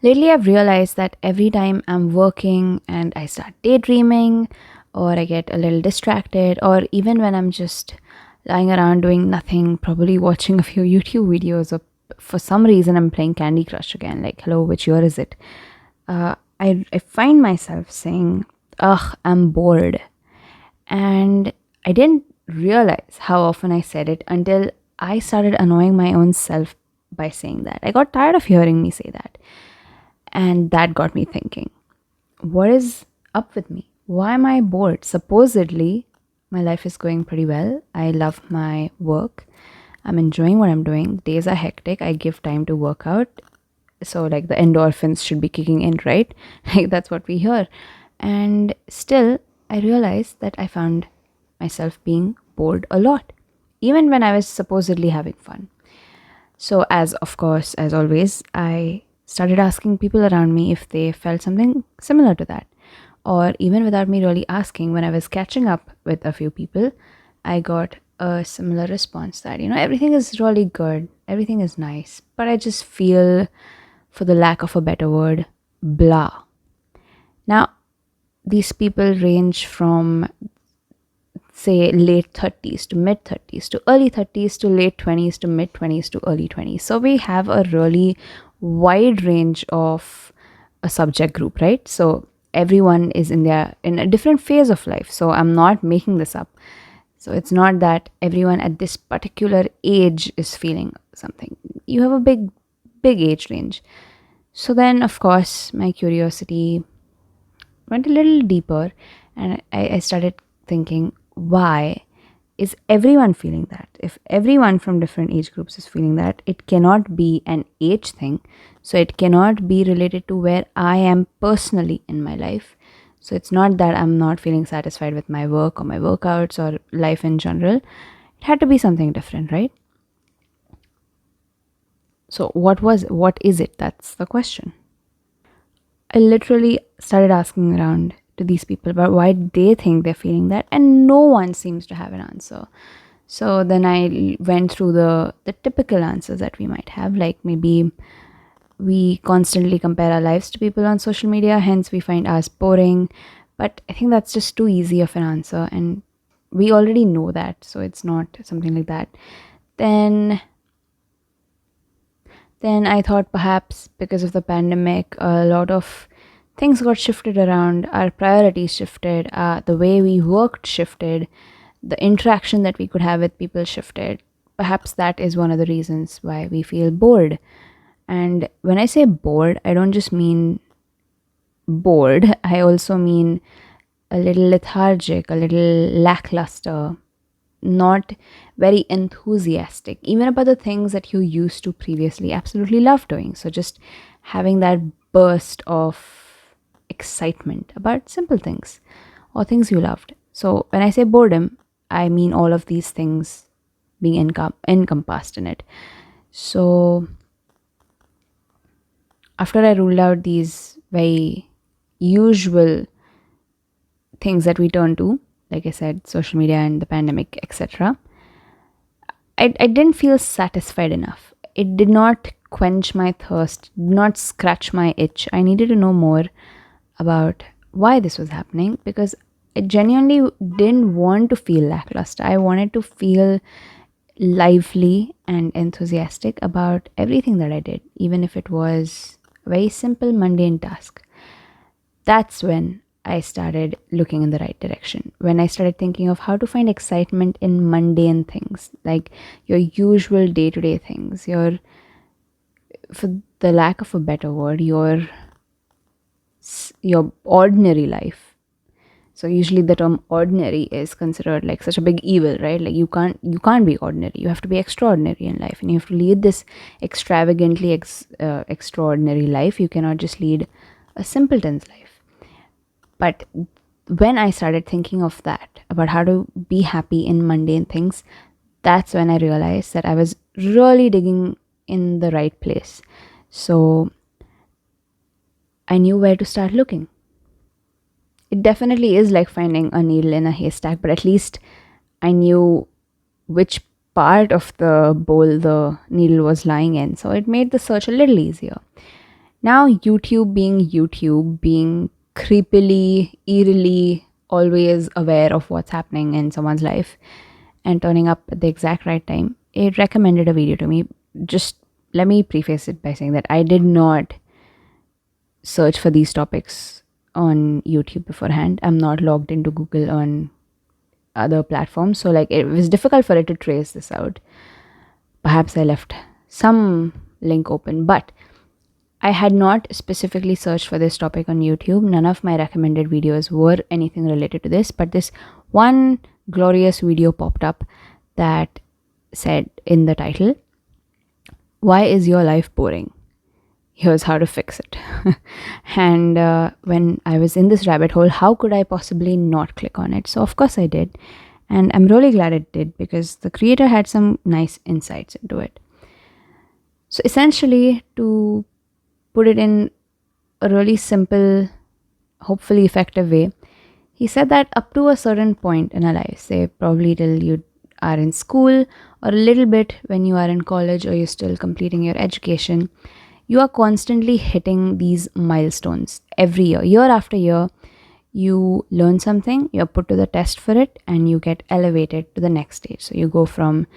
Lately, I've realized that every time I'm working and I start daydreaming, or I get a little distracted, or even when I'm just lying around doing nothing, probably watching a few YouTube videos, or for some reason I'm playing Candy Crush again, like, hello, which year is it? I find myself saying, ugh, I'm bored. And I didn't realize how often I said it until I started annoying my own self by saying that. I got tired of hearing me say that. And that got me thinking, what is up with me? Why am I bored? Supposedly, my life is going pretty well. I love my work. I'm enjoying what I'm doing. The days are hectic. I give time to work out. So, like, the endorphins should be kicking in, right? Like, that's what we hear. And still, I realized that I found myself being bored a lot, even when I was supposedly having fun. So, as of course, as always, I started asking people around me if they felt something similar to that. Or even without me really asking, when I was catching up with a few people, I got a similar response that, everything is really good, everything is nice, but I just feel, for the lack of a better word, blah. Now, these people range from, say, late 30s to mid 30s to early 30s to late 20s to mid 20s to early 20s. So we have a really wide range of a subject group, right? So everyone is in a different phase of life. So I'm not making this up. So it's not that everyone at this particular age is feeling something. You have a big age range. So then, of course, my curiosity went a little deeper, and I started thinking, why is everyone feeling that? If everyone from different age groups is feeling that, it cannot be an age thing. So it cannot be related to where I am personally in my life. So it's not that I'm not feeling satisfied with my work or my workouts or life in general. It had to be something different, right? So what is it? That's the question. I literally started asking around to these people about why they think they're feeling that, and no one seems to have an answer. So then I went through the typical answers that we might have, like maybe we constantly compare our lives to people on social media, hence we find ours boring. But I think that's just too easy of an answer, and we already know that, so it's not something like that. Then then I thought perhaps because of the pandemic, a lot of things got shifted around, our priorities shifted, the way we worked shifted, the interaction that we could have with people shifted. Perhaps that is one of the reasons why we feel bored. And when I say bored, I don't just mean bored, I also mean a little lethargic, a little lackluster, not very enthusiastic, even about the things that you used to previously absolutely love doing. So just having that burst of excitement about simple things or things you loved. So when I say boredom, I mean all of these things being encompassed in it. So after I ruled out these very usual things that we turn to, like I said, social media and the pandemic, etc., I didn't feel satisfied enough. It did not quench my thirst, did not scratch my itch. I needed to know more about why this was happening, because I genuinely didn't want to feel lackluster. I wanted to feel lively and enthusiastic about everything that I did, even if it was a very simple, mundane task. That's when I started looking in the right direction. When I started thinking of how to find excitement in mundane things, like your usual day to day things, for the lack of a better word, your ordinary life. So usually the term ordinary is considered like such a big evil, right? Like you can't be ordinary. You have to be extraordinary in life, and you have to lead this extravagantly extraordinary life. You cannot just lead a simpleton's life. But when I started thinking of that, about how to be happy in mundane things, that's when I realized that I was really digging in the right place. So I knew where to start looking. It definitely is like finding a needle in a haystack, but at least I knew which part of the bowl the needle was lying in. So it made the search a little easier. Now, YouTube, being creepily, eerily always aware of what's happening in someone's life and turning up at the exact right time, it recommended a video to me. Just let me preface it by saying that I did not search for these topics on YouTube beforehand. I'm not logged into Google on other platforms. So, like, it was difficult for it to trace this out. Perhaps I left some link open, but I had not specifically searched for this topic on YouTube. None of my recommended videos were anything related to this, but this one glorious video popped up that said in the title, "Why is your life boring? Here's how to fix it." And when I was in this rabbit hole, how could I possibly not click on it? So, of course, I did. And I'm really glad it did because the creator had some nice insights into it. So, essentially, to put it in a really simple, hopefully effective way, he said that up to a certain point in our life, say probably till you are in school or a little bit when you are in college or you're still completing your education, you are constantly hitting these milestones every year after year. You learn something, you're put to the test for it, and you get elevated to the next stage. So you go from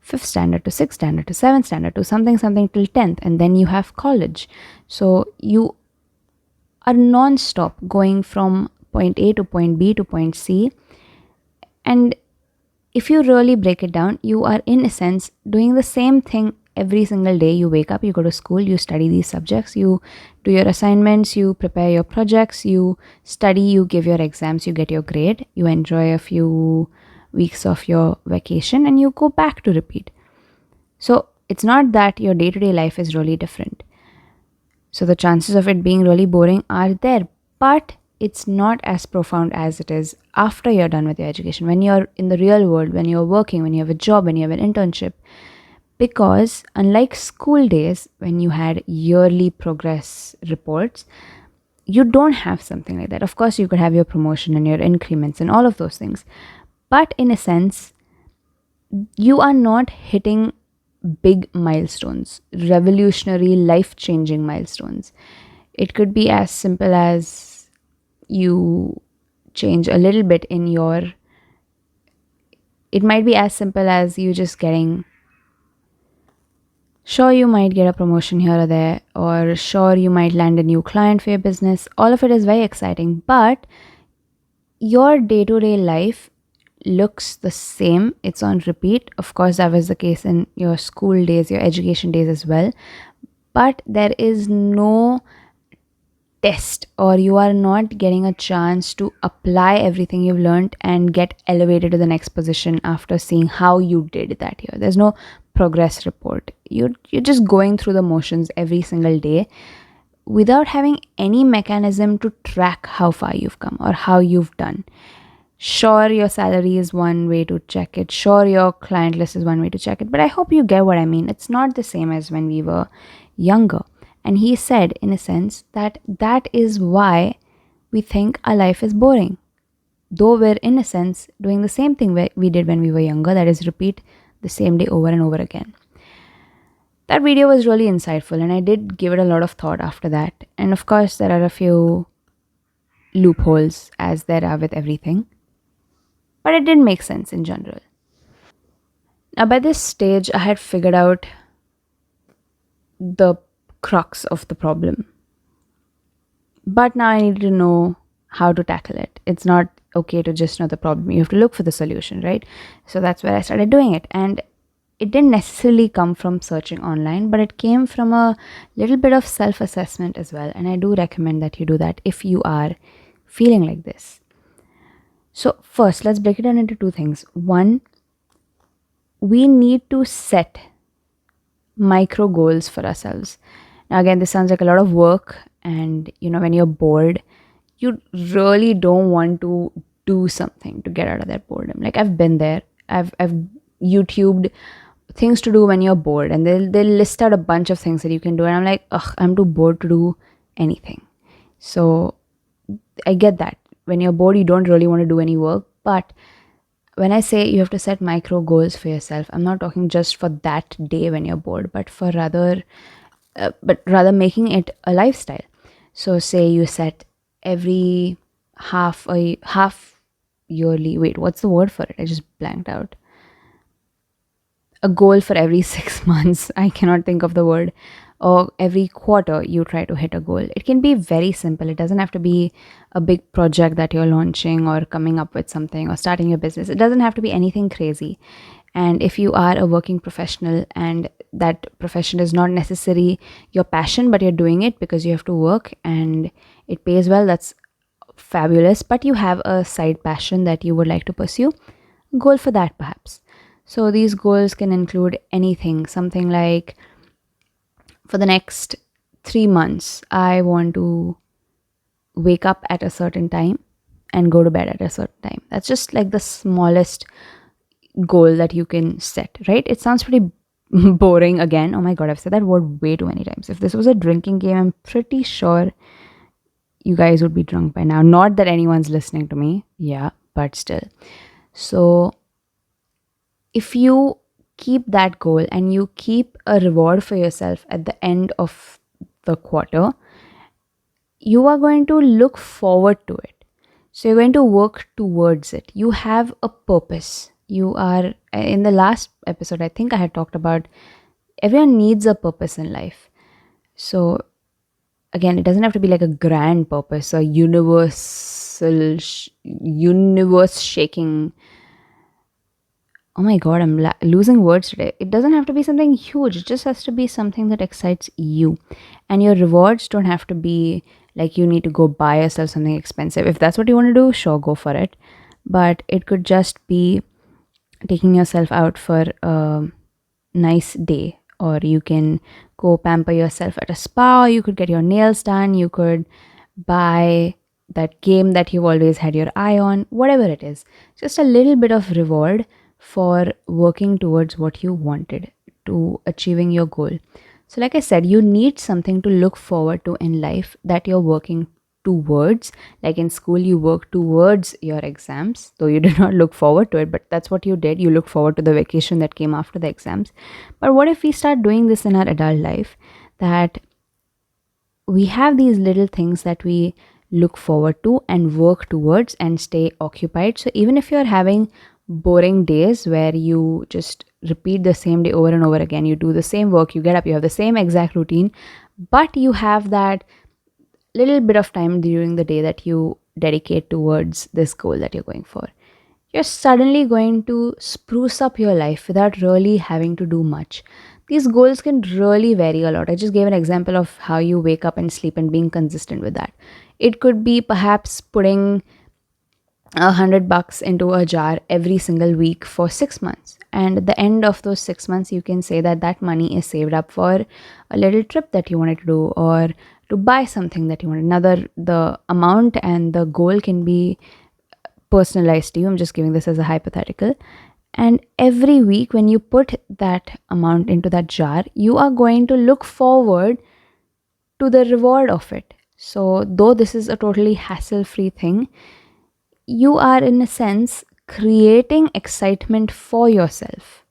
5th standard to 6th standard to 7th standard to something till 10th, and then you have college. So you are non-stop going from point A to point B to point C. And if you really break it down, you are in a sense doing the same thing every single day. You wake up, you go to school, you study these subjects, you do your assignments, you prepare your projects, you study, you give your exams, you get your grade, you enjoy a few weeks of your vacation, and you go back to repeat. So it's not that your day-to-day life is really different. So the chances of it being really boring are there, but it's not as profound as it is after you're done with your education, when you're in the real world, when you're working, when you have a job, when you have an internship. Because unlike school days, when you had yearly progress reports, you don't have something like that. Of course, you could have your promotion and your increments and all of those things. But in a sense, you are not hitting big milestones, revolutionary, life-changing milestones. It could be as simple as you change a little bit in your, it might be as simple as you just getting, sure, you might get a promotion here or there, or sure, you might land a new client for your business. All of it is very exciting, but your day-to-day life looks the same. It's on repeat. Of course, that was the case in your school days, your education days as well. But there is no test, or you are not getting a chance to apply everything you've learned and get elevated to the next position after seeing how you did that year. There's no progress report. You're just going through the motions every single day without having any mechanism to track how far you've come or how you've done. Sure, your salary is one way to check it. Sure, your client list is one way to check it. But I hope you get what I mean. It's not the same as when we were younger. And he said, in a sense, that that is why we think our life is boring. Though we're, in a sense, doing the same thing we did when we were younger, that is, repeat the same day over and over again. That video was really insightful, and I did give it a lot of thought after that. And of course, there are a few loopholes, as there are with everything. But it did make sense in general. Now, by this stage, I had figured out the crux of the problem. But now I need to know how to tackle it. It's not okay to just know the problem. You have to look for the solution, right? So that's where I started doing it. And it didn't necessarily come from searching online, but it came from a little bit of self-assessment as well. And I do recommend that you do that if you are feeling like this. So first, let's break it down into two things. One, we need to set micro goals for ourselves. Now, again, this sounds like a lot of work, and when you're bored, you really don't want to do something to get out of that boredom. Like, I've been there. I've YouTubed things to do when you're bored, and they'll list out a bunch of things that you can do, and I'm like, ugh, I'm too bored to do anything. So I get that. When you're bored, you don't really want to do any work. But when I say you have to set micro goals for yourself, I'm not talking just for that day when you're bored, but for rather but rather making it a lifestyle. So say you set every half yearly, wait, what's the word for it? I just blanked out. A goal for every 6 months. I cannot think of the word. Or every quarter you try to hit a goal. It can be very simple. It doesn't have to be a big project that you're launching or coming up with something or starting your business. It doesn't have to be anything crazy. And if you are a working professional and that profession is not necessarily your passion, but you're doing it because you have to work and it pays well, that's fabulous. But you have a side passion that you would like to pursue, goal for that perhaps. So these goals can include anything, something like for the next 3 months, I want to wake up at a certain time and go to bed at a certain time. That's just like the smallest goal that you can set, right? It sounds pretty boring again. Oh my god, I've said that word way too many times. If this was a drinking game, I'm pretty sure you guys would be drunk by now. Not that anyone's listening to me. Yeah, but still. So if you keep that goal and you keep a reward for yourself at the end of the quarter, you are going to look forward to it. So you're going to work towards it. You have a purpose. You are, in the last episode, I think I had talked about everyone needs a purpose in life. So again, it doesn't have to be like a grand purpose, a universal, universe shaking. Oh my god, I'm losing words today. It doesn't have to be something huge. It just has to be something that excites you. And your rewards don't have to be like you need to go buy yourself something expensive. If that's what you want to do, sure, go for it. But it could just be taking yourself out for a nice day, or you can go pamper yourself at a spa, or you could get your nails done, you could buy that game that you've always had your eye on, whatever it is. Just a little bit of reward for working towards what you wanted, to achieving your goal. So like I said, you need something to look forward to in life that you're working towards. Like in school, you work towards your exams, though you did not look forward to it, but that's what you did. You look forward to the vacation that came after the exams. But what if we start doing this in our adult life, that we have these little things that we look forward to and work towards and stay occupied? So even if you're having boring days where you just repeat the same day over and over again, you do the same work, you get up, you have the same exact routine, but you have that little bit of time during the day that you dedicate towards this goal that you're going for, you're suddenly going to spruce up your life without really having to do much. These goals can really vary a lot. I just gave an example of how you wake up and sleep and being consistent with that. It could be perhaps putting $100 into a jar every single week for 6 months, and at the end of those 6 months you can say that that money is saved up for a little trip that you wanted to do, or to buy something that you wanted. The amount and the goal can be personalized to you. I'm just giving this as a hypothetical. And every week when you put that amount into that jar, you are going to look forward to the reward of it. So though this is a totally hassle-free thing, you are in a sense creating excitement for yourself.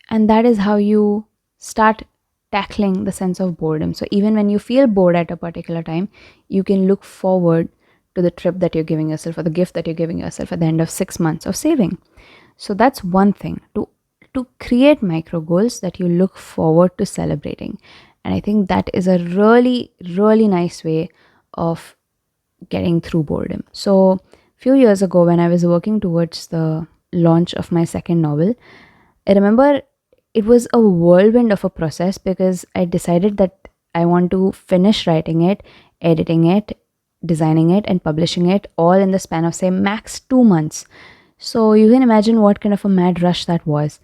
And that is how you start tackling the sense of boredom. So even when you feel bored at a particular time, you can look forward to the trip that you're giving yourself, or the gift that you're giving yourself at the end of 6 months of saving. So that's one thing, to create micro goals that you look forward to celebrating. And I think that is a really, really nice way of getting through boredom. So a few years ago, when I was working towards the launch of my second novel, I remember it was a whirlwind of a process, because I decided that I want to finish writing it, editing it, designing it, and publishing it all in the span of, say, max 2 months. So you can imagine what kind of a mad rush that was.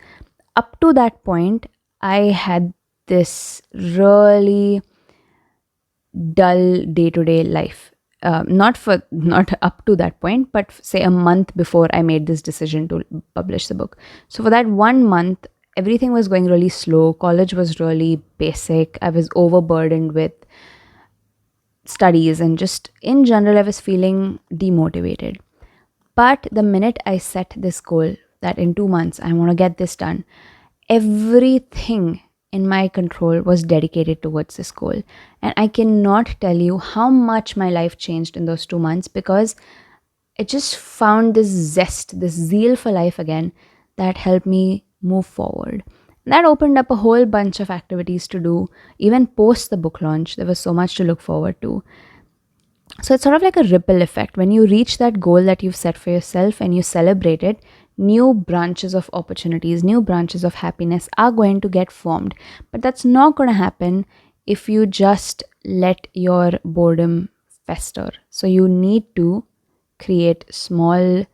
Up to that point, I had this really dull day-to-day life. Not up to that point, but say a month before I made this decision to publish the book. So for that 1 month, everything was going really slow. College was really basic. I was overburdened with studies, and just in general, I was feeling demotivated. But the minute I set this goal that in 2 months I want to get this done, everything in my control was dedicated towards this goal. And I cannot tell you how much my life changed in those 2 months, because I just found this zest, this zeal for life again that helped me move forward. That opened up a whole bunch of activities to do, even post the book launch. There was so much to look forward to. So it's sort of like a ripple effect. When you reach that goal that you've set for yourself and you celebrate it, new branches of opportunities, new branches of happiness are going to get formed. But that's not going to happen if you just let your boredom fester. So you need to create small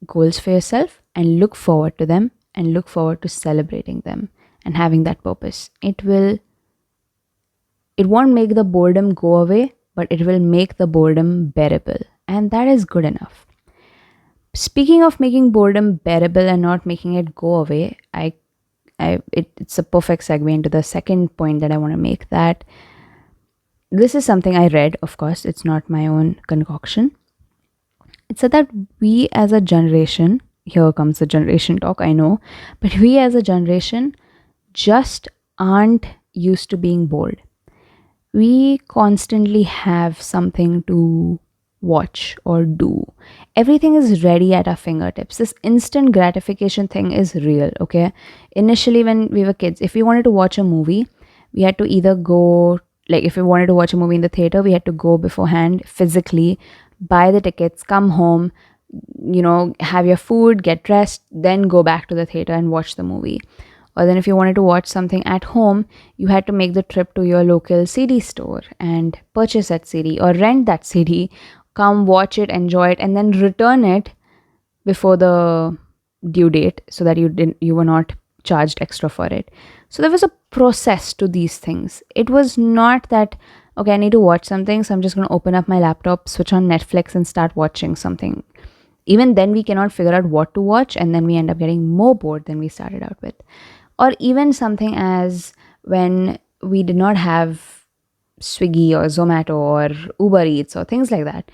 goals for yourself and look forward to them and look forward to celebrating them and having that purpose. It won't make the boredom go away, but it will make the boredom bearable, and that is good enough. Speaking of making boredom bearable and not making it go away, it's a perfect segue into the second point that I want to make, that this is something I read, of course, it's not my own concoction. It said that we as a generation, here comes the generation talk, I know, but we as a generation just aren't used to being bored. We constantly have something to watch or do. Everything is ready at our fingertips. This instant gratification thing is real, okay? Initially, when we were kids, if we wanted to watch a movie, we had to either go, like if we wanted to watch a movie in the theater, we had to go beforehand physically, buy the tickets, come home, have your food, get dressed, then go back to the theater and watch the movie. Or then if you wanted to watch something at home, you had to make the trip to your local CD store and purchase that CD or rent that CD, come watch it, enjoy it, and then return it before the due date so that you were not charged extra for it. So there was a process to these things. It was not that, okay, I need to watch something, so I'm just going to open up my laptop, switch on Netflix and start watching something. Even then we cannot figure out what to watch, and then we end up getting more bored than we started out with. Or even something as when we did not have Swiggy or Zomato or Uber Eats or things like that.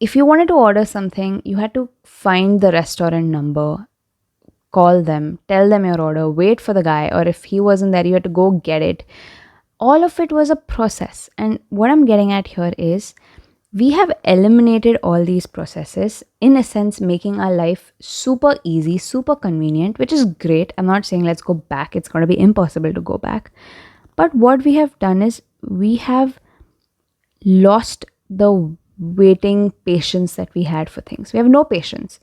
If you wanted to order something, you had to find the restaurant number, call them, tell them your order, wait for the guy, or if he wasn't there, you had to go get it. All of it was a process. And what I'm getting at here is we have eliminated all these processes, in a sense, making our life super easy, super convenient, which is great. I'm not saying let's go back. It's going to be impossible to go back. But what we have done is we have lost the waiting patience that we had for things. We have no patience,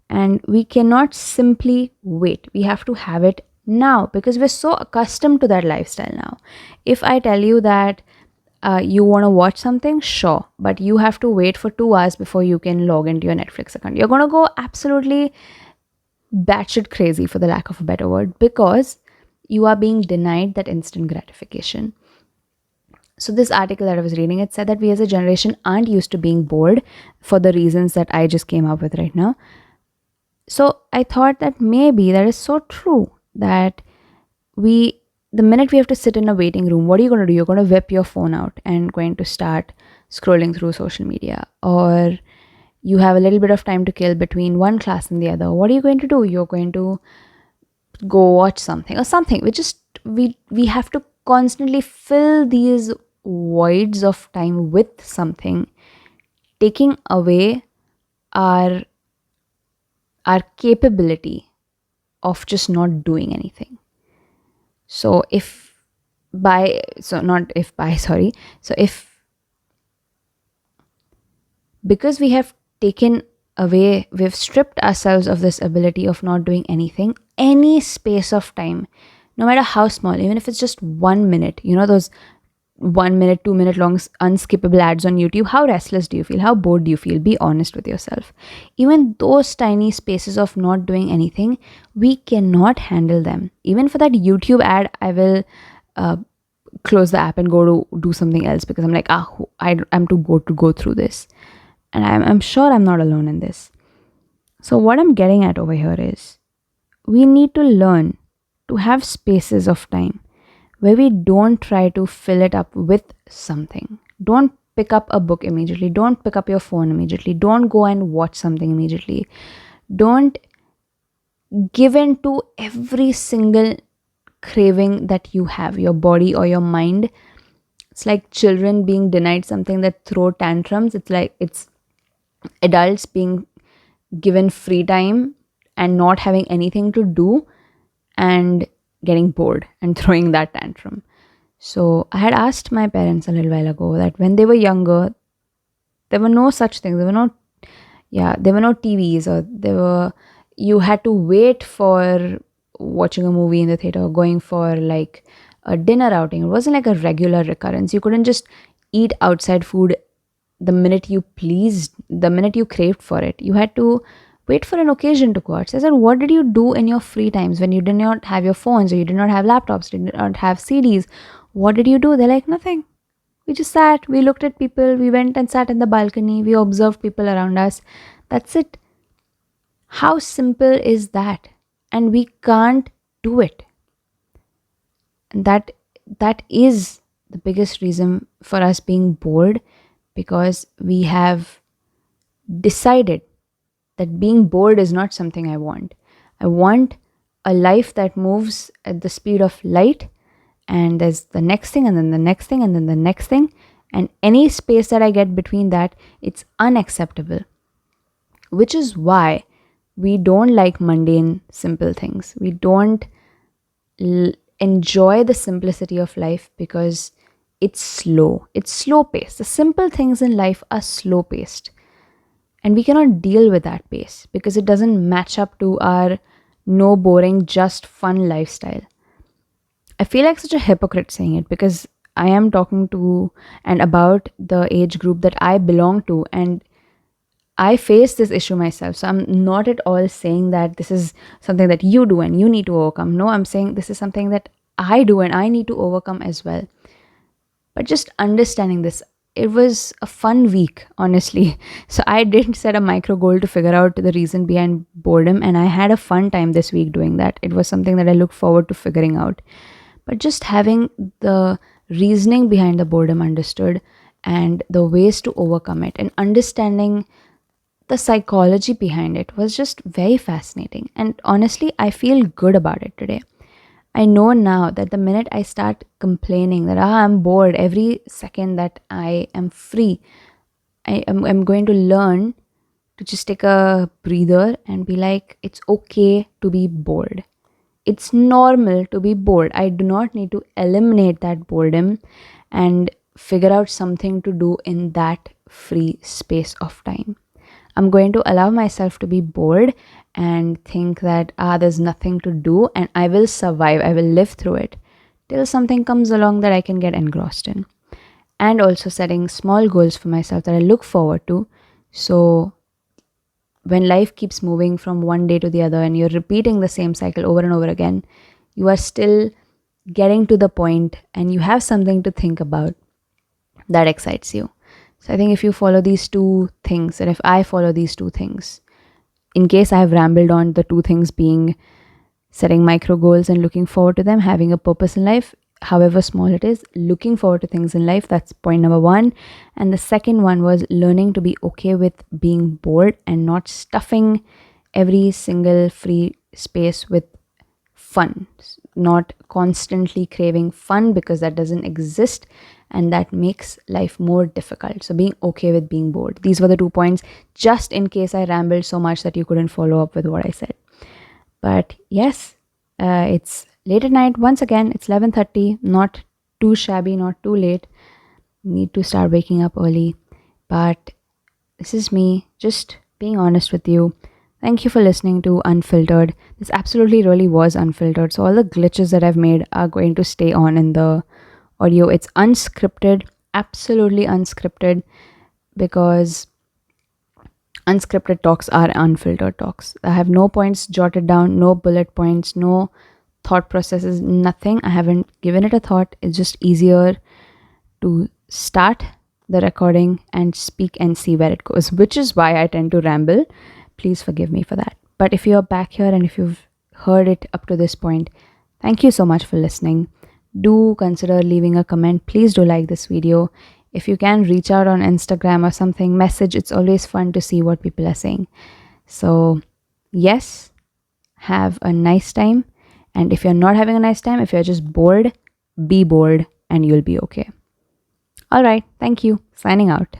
and we cannot simply wait. We have to have it now because we're so accustomed to that lifestyle now. If I tell you that you want to watch something, sure, but you have to wait for 2 hours before you can log into your Netflix account. You're going to go absolutely batshit crazy, for the lack of a better word, because you are being denied that instant gratification. So this article that I was reading, it said that we as a generation aren't used to being bored for the reasons that I just came up with right now. So I thought that maybe that is so true, that the minute we have to sit in a waiting room, what are you going to do? You're going to whip your phone out and going to start scrolling through social media. Or you have a little bit of time to kill between one class and the other. What are you going to do? You're going to go watch something or something. We have to constantly fill these voids of time with something, taking away our capability of just not doing anything. So because we have taken away, we've stripped ourselves of this ability of not doing anything, any space of time, no matter how small, even if it's just 1 minute, those 1 minute, 2 minute long unskippable ads on YouTube, how restless do you feel? How bored do you feel? Be honest with yourself. Even those tiny spaces of not doing anything, we cannot handle them. Even for that YouTube ad, I will close the app and go to do something else because I'm like, I'm too bored to go through this. And I'm sure I'm not alone in this. So what I'm getting at over here is we need to learn to have spaces of time where we don't try to fill it up with something. Don't pick up a book immediately. Don't pick up your phone immediately. Don't go and watch something immediately. Don't give in to every single craving that you have, your body or your mind. It's like children being denied something that throw tantrums. It's like it's adults being given free time and not having anything to do and getting bored and throwing that tantrum. So I had asked my parents a little while ago that when they were younger, there were no such things. There were no TVs, or you had to wait for watching a movie in the theater, or going for like a dinner outing. It wasn't like a regular recurrence. You couldn't just eat outside food the minute you pleased, the minute you craved for it. You had to wait for an occasion to go out. So I said, what did you do in your free times when you did not have your phones, or you did not have laptops, did not have CDs? What did you do? They're like, nothing. We just sat, we looked at people, we went and sat in the balcony, we observed people around us. That's it. How simple is that? And we can't do it. And that is the biggest reason for us being bored, because we have decided that being bored is not something I want. I want a life that moves at the speed of light, and there's the next thing, and then the next thing, and then the next thing. And any space that I get between that, it's unacceptable. Which is why we don't like mundane, simple things. We don't enjoy the simplicity of life because it's slow. It's slow paced. The simple things in life are slow paced. And we cannot deal with that pace because it doesn't match up to our no boring, just fun lifestyle. I feel like such a hypocrite saying it because I am talking to and about the age group that I belong to, and I face this issue myself. So I'm not at all saying that this is something that you do and you need to overcome. No, I'm saying this is something that I do and I need to overcome as well. But just understanding this, it was a fun week, honestly. So I did set a micro goal to figure out the reason behind boredom, and I had a fun time this week doing that. It was something that I look forward to figuring out. But just having the reasoning behind the boredom understood and the ways to overcome it and understanding the psychology behind it was just very fascinating. And honestly, I feel good about it today. I know now that the minute I start complaining that I'm bored every second that I am free, I'm going to learn to just take a breather and be like, it's okay to be bored. It's normal to be bored. I do not need to eliminate that boredom and figure out something to do in that free space of time. I'm going to allow myself to be bored and think that there's nothing to do and I will survive. I will live through it till something comes along that I can get engrossed in. And also setting small goals for myself that I look forward to. So when life keeps moving from one day to the other and you're repeating the same cycle over and over again, you are still getting to the point and you have something to think about that excites you. So I think if you follow these two things, and if I follow these two things, in case I have rambled on, the two things being setting micro goals and looking forward to them, having a purpose in life, however small it is, looking forward to things in life, that's point number one. And the second one was learning to be okay with being bored and not stuffing every single free space with fun, not constantly craving fun because that doesn't exist and that makes life more difficult. So being okay with being bored. These were the 2 points, just in case I rambled so much that you couldn't follow up with what I said. But yes, it's late at night. Once again, it's 11:30, not too shabby, not too late. Need to start waking up early. But this is me just being honest with you. Thank you for listening to Unfiltered. This absolutely really was unfiltered. So all the glitches that I've made are going to stay on in the audio. It's unscripted, absolutely unscripted, because unscripted talks are unfiltered talks. I have no points jotted down, no bullet points, no thought processes, nothing. I haven't given it a thought. It's just easier to start the recording and speak and see where it goes, which is why I tend to ramble. Please forgive me for that. But if you're back here and if you've heard it up to this point, thank you so much for listening. Do consider leaving a comment. Please do like this video. If you can, reach out on Instagram or something, message. It's always fun to see what people are saying. So yes, have a nice time And if you're not having a nice time, if you're just bored, be bored and you'll be okay. All right. Thank you. Signing out.